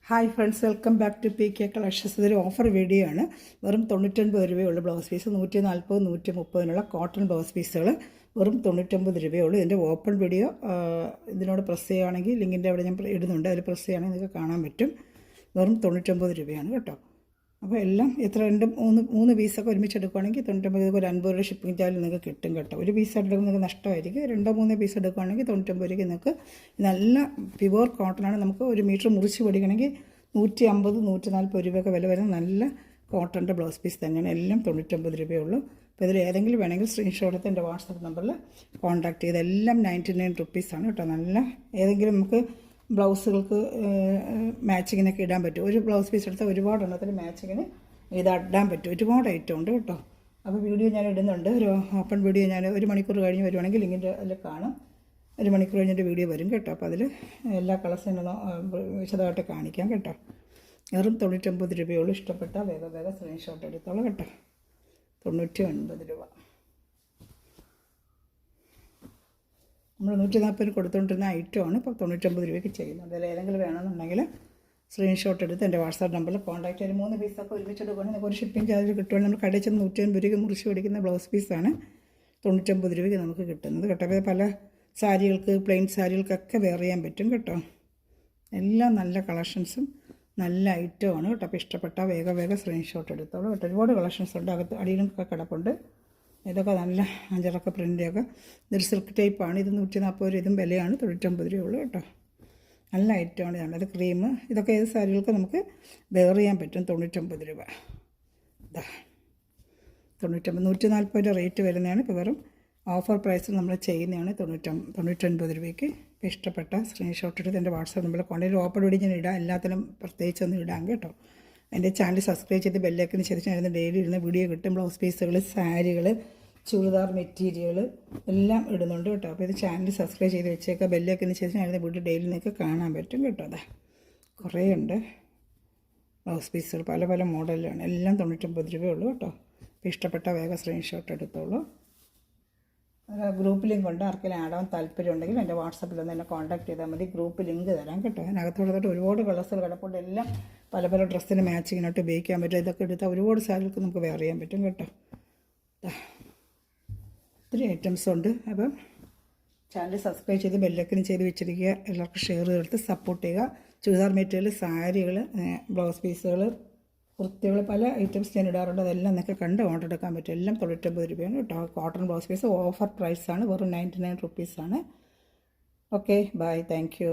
Hi friends, welcome back to P K collections. ഇതൊരു offer video ആണ്. വെറും 99 രൂപയുള്ള ബ്ലൗസ് പീസ്, 140 130 കോട്ടൺ ബ്ലൗസ് പീസുകൾ വെറും 99 രൂപയുള്ളൂ. ഇതിൻ്റെ ഓപ്പൺ വീഡിയോ ഇതിനോട് പ്രസ് ചെയ്യുകയാണെങ്കിൽ ലിങ്കിൻ്റെ അവിടെ ഞാൻ ഇടുന്നുണ്ട്, അതിൽ പ്രസ് ചെയ്യുകയാണെങ്കിൽ നിങ്ങൾക്ക് കാണാൻ പറ്റും. വെറും 99 രൂപയാണ് കേട്ടോ. അപ്പോൾ എല്ലാം എത്ര മൂന്ന് പീസൊക്കെ ഒരുമിച്ച് എടുക്കുകയാണെങ്കിൽ 99 ഒരു 50 രൂപ ഷിപ്പിംഗ് ചാർജ് നിങ്ങൾക്ക് കിട്ടും കേട്ടോ. ഒരു പീസ് എടുക്കുമ്പോൾ നിങ്ങൾക്ക് നഷ്ടമായിരിക്കും. 2-3 പീസ് എടുക്കുകയാണെങ്കിൽ 99 രൂപയ്ക്ക് നിങ്ങൾക്ക് നല്ല പ്യുവർ കോട്ടണാണ്. നമുക്ക് ഒരു മീറ്റർ മുറിച്ച് പഠിക്കണമെങ്കിൽ 150 140 രൂപയൊക്കെ വില വരുന്ന നല്ല കോട്ടൻ്റെ ബ്ലൗസ് പീസ് തന്നെയാണ്. എല്ലാം 99 രൂപയുള്ളൂ. അപ്പോൾ ഇതിൽ ഏതെങ്കിലും വേണമെങ്കിൽ സ്ക്രീൻഷോട്ട് എടുത്ത് എൻ്റെ വാട്സപ്പ് നമ്പറിൽ കോൺടാക്ട് ചെയ്ത്. എല്ലാം 99 റുപ്പീസാണ് കേട്ടോ. നല്ല ഏതെങ്കിലും നമുക്ക് ബ്ലൗസുകൾക്ക് മാച്ചിങ്ങിനൊക്കെ ഇടാൻ പറ്റും. ഒരു ബ്ലൗസ് പീസ് എടുത്താൽ ഒരുപാട് എണ്ണത്തിന് മാച്ചിങ്ങിന് ഇത് ഇടാൻ പറ്റും. ഒരുപാട് ഐറ്റം ഉണ്ട് കേട്ടോ. അപ്പോൾ വീഡിയോ ഞാൻ ഇടുന്നുണ്ട്. ഒരു ഓപ്പൺ വീഡിയോ ഞാൻ 1 മണിക്കൂർ കഴിഞ്ഞ് വരുവാണെങ്കിൽ ലിങ്കിൻ്റെ അതിൽ കാണും. 1 മണിക്കൂർ കഴിഞ്ഞിട്ട് വീഡിയോ വരും കേട്ടോ. അപ്പോൾ അതിൽ എല്ലാ കളേഴ്സിനും വിശദമായിട്ട് കാണിക്കാം കേട്ടോ. വെറും 99 രൂപയുള്ളൂ. ഇഷ്ടപ്പെട്ട വേഗം സ്ക്രീൻഷോട്ട് എടുത്തോളൂ കേട്ടോ. 99 രൂപ. നമ്മൾ 140 കൊടുത്തുകൊണ്ടിരുന്ന ഐറ്റമാണ് ഇപ്പോൾ 99 രൂപയ്ക്ക് ചെയ്യുന്നത്. അതിൽ ഏതെങ്കിലും വേണമെന്നുണ്ടെങ്കിൽ സ്ക്രീൻഷോട്ട് എടുത്ത് എൻ്റെ വാട്സാപ്പ് നമ്പറിൽ കോൺടാക്ട് ചെയ്ത് 3 പീസൊക്കെ ഒരുമിച്ചെടുക്കുകയാണെങ്കിൽ നമുക്ക് ഒരു ഷിപ്പിംഗ് ചാർജ് കിട്ടുകയാണെങ്കിൽ നമ്മൾ കടയിൽ ചെന്ന് 150 രൂപയ്ക്ക് മുറിച്ച് മേടിക്കുന്ന ബ്ലൗസ് പീസാണ് 99 രൂപയ്ക്ക് നമുക്ക് കിട്ടുന്നത് കേട്ടോ. അപ്പോൾ പല സാരികൾക്ക്, പ്ലെയിൻ സാരികൾക്കൊക്കെ വെയർ ചെയ്യാൻ പറ്റും കേട്ടോ. എല്ലാം നല്ല കളക്ഷൻസും നല്ല ഐറ്റമാണ് കേട്ടോ. അപ്പോൾ ഇഷ്ടപ്പെട്ട വേഗം സ്ക്രീൻഷോട്ട് എടുത്തോളൂ കേട്ടോ. ഒരുപാട് കളക്ഷൻസ് ഉണ്ട്. അകത്ത് അടിയിലൊക്കെ കിടപ്പുണ്ട്. ഇതൊക്കെ നല്ല അഞ്ചറൊക്കെ പ്രിൻ്റൊക്കെ. ഇതൊരു സിൽക്ക് ടൈപ്പാണ്. ഇത് 140 രൂപ. ഇതും വിലയാണ് 99 രൂപയുള്ളൂ കേട്ടോ. നല്ല ഐറ്റമാണ് ഇതാണ്. ഇത് ക്രീം. ഇതൊക്കെ ഏത് സാരികൾക്ക് നമുക്ക് വെയർ ചെയ്യാൻ പറ്റും. 99 രൂപ. ഇതാ 99 140 രൂപ റേറ്റ് വരുന്നതാണ്. ഇപ്പോൾ വെറും ഓഫർ പ്രൈസിൽ നമ്മൾ ചെയ്യുന്നതാണ് 99 രൂപയ്ക്ക്. ഇപ്പോൾ ഇഷ്ടപ്പെട്ട സ്ക്രീൻഷോട്ട് എടുത്ത് എൻ്റെ വാട്സാപ്പ് നമ്പറിൽ കൊണ്ടുപോയി ഓപ്പൺ വീഡിയോ ഞാൻ ഇടാം. എല്ലാത്തിനും പ്രത്യേകിച്ചൊന്നും ഇടാം കേട്ടോ. എൻ്റെ ചാനൽ സബ്സ്ക്രൈബ് ചെയ്ത് ബെല്ലൈക്കന് ശേഷം ഞാൻ ഡെയിലി ഇടുന്ന വീഡിയോ കിട്ടും. ബ്ലൗസ് പീസുകൾ, സാരികൾ, ചുരിദാർ മെറ്റീരിയൽ എല്ലാം ഇടുന്നുണ്ട് കേട്ടോ. അപ്പോൾ ഇത് ചാനൽ സബ്സ്ക്രൈബ് ചെയ്ത് വെച്ചേക്കാം. ബെല്ലൈക്കന് ശേഷം ഞാൻ വീഡിയോ ഡെയിലി നിങ്ങൾക്ക് കാണാൻ പറ്റും കേട്ടോ. അതാ കുറേ ഉണ്ട് ബ്ലൗസ് പീസുകൾ, പല മോഡലിലാണ്. എല്ലാം 99 രൂപയുള്ളൂ കേട്ടോ. അപ്പോൾ ഇഷ്ടപ്പെട്ട വേഗം സ്ക്രീൻഷോട്ട് എടുത്തോളൂ. ഗ്രൂപ്പ് ലിങ്ക് ഉണ്ട്. ആർക്കെങ്കിലും ആഡ് ആവാൻ താല്പര്യം ഉണ്ടെങ്കിൽ എൻ്റെ വാട്സപ്പിൽ ഒന്ന് എന്നെ കോൺടാക്ട് ചെയ്താൽ മതി. ഗ്രൂപ്പ് ലിങ്ക് തരാം കേട്ടോ. അതിനകത്തോട്ട് ഒരുപാട് കളേഴ്സുകൾ കിടപ്പുണ്ട്. എല്ലാം പല ഡ്രസ്സിന് മാച്ചിങ്ങിനായിട്ട് ഉപയോഗിക്കാൻ പറ്റും. ഇതൊക്കെ എടുത്താൽ ഒരുപാട് സാരികൾക്ക് നമുക്ക് വെയർ ചെയ്യാൻ പറ്റും കേട്ടോ. ഒത്തിരി ഐറ്റംസ് ഉണ്ട്. അപ്പം ചാനൽ സബ്സ്ക്രൈബ് ചെയ്ത് ബെല്ലൈക്കൻ ചെയ്ത് വെച്ചിരിക്കുക. എല്ലാവർക്കും ഷെയർ ചെയ്തെടുത്ത് സപ്പോർട്ട് ചെയ്യുക. ചുരിദാർ മെറ്റീരിയൽ, സാരികൾ, ബ്ലൗസ് പീസുകൾ, കുർത്തികൾ, പല ഐറ്റംസ് ഞാൻ ഇടാറുണ്ട്. അതെല്ലാം നിങ്ങൾക്ക് കണ്ട് ഓർഡർ എടുക്കാൻ പറ്റും. എല്ലാം 99 രൂപയാണ് കേട്ടോ. കോട്ടൺ ബ്ലൗസ് പീസ് ഓഫർ പ്രൈസാണ്. വെറും 99 റുപ്പീസാണ്. Okay, bye, thank U.